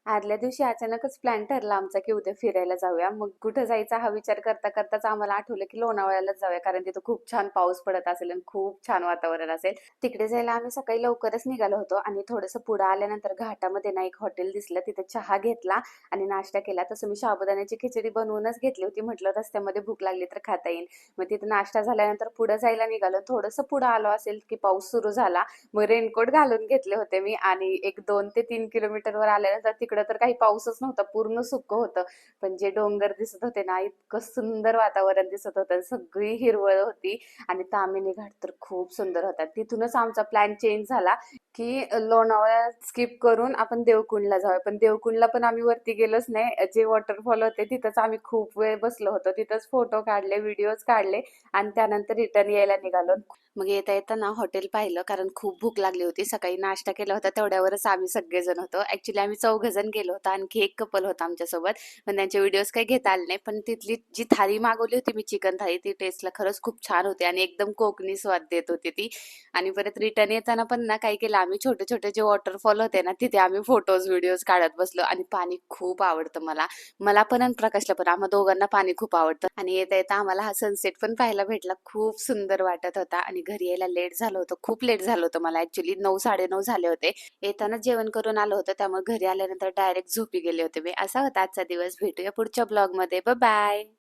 आदल्या दिवशी अचानकच प्लॅन ठरला आमचा की उद्या फिरायला जाऊया. मग कुठं जायचा हा विचार करता करताच आम्हाला आठवलं की लोणावळ्यालाच जाऊया, कारण तिथं खूप छान पाऊस पडत असेल आणि खूप छान वातावरण असेल. तिकडे जायला आम्ही सकाळी लवकरच निघालो होतो आणि थोडंसं पुढे आल्यानंतर घाटामध्ये ना एक हॉटेल दिसलं. तिथे चहा घेतला आणि नाश्ता केला. तसं मी साबुदाण्याची खिचडी बनवूनच घेतली होती. म्हटलं रस्त्यामध्ये भूक लागली तर खाता येईल. मग तिथे नाश्ता झाल्यानंतर पुढे जायला निघालो. थोडंसं पुढे आलो असेल की पाऊस सुरू झाला. मग रेनकोट घालून घेतले होते मी आणि एक 2 ते 3 किलोमीटरवर आल्यानंतर तिकडं तर काही पाऊसच नव्हता, पूर्ण सुकं होतं. पण जे डोंगर दिसत होते ना, इतकं सुंदर वातावरण दिसत होतं. सगळी हिरवळ होती आणि ताम्हिणी घाट तर खूप सुंदर होता. तिथूनच आमचा प्लॅन चेंज झाला की लोणावळा स्किप करून आपण देवकुंडला जाऊया. पण देवकुंडला पण आम्ही वरती गेलोच नाही. जे वॉटरफॉल होते तिथंच आम्ही खूप वेळ बसलो होतो. तिथंच फोटो काढले, व्हिडिओज काढले आणि त्यानंतर रिटर्न यायला निघालो. मग येता येताना हॉटेल पाहिलं, कारण खूप भूक लागली होती. सकाळी नाश्ता केला होता तेवढ्यावरच आम्ही सगळेजण होतो. ऍक्च्युली आम्ही 4 जण गेलो होतो, आणखी एक कपल होता आमच्यासोबत. पण त्यांचे व्हिडिओज काही घेता आले नाही. पण तिथली जी थाळी मागवली होती मी, चिकन थाळी, ती टेस्टला खरंच खूप छान होती आणि एकदम कोकणी स्वाद देत होती ती. आणि परत रिटर्न येताना पण ना काय केलं आम्ही, छोटे छोटे जे वॉटरफॉल होते ना तिथे आम्ही फोटोज व्हिडिओज काढत बसलो. आणि पाणी खूप आवडतं मला. मला पण आणि प्रकाशला पण, आम्हा दोघांना पाणी खूप आवडतं. आणि येता येता आम्हाला हा सनसेट पण पाहायला भेटला. खूप सुंदर वाटत होता आणि घरी यायला लेट झालं होतं, खूप लेट झालं होतं मला. ऍक्च्युली 9 साडे 9 झाले होते. येताना जेवण करून आलो होतं, त्यामुळे घरी आल्यानंतर डायरेक्ट झोपी गेले होते मी. असा होता आजचा दिवस. भेटूया पुढच्या ब्लॉग मध्ये. Bye bye.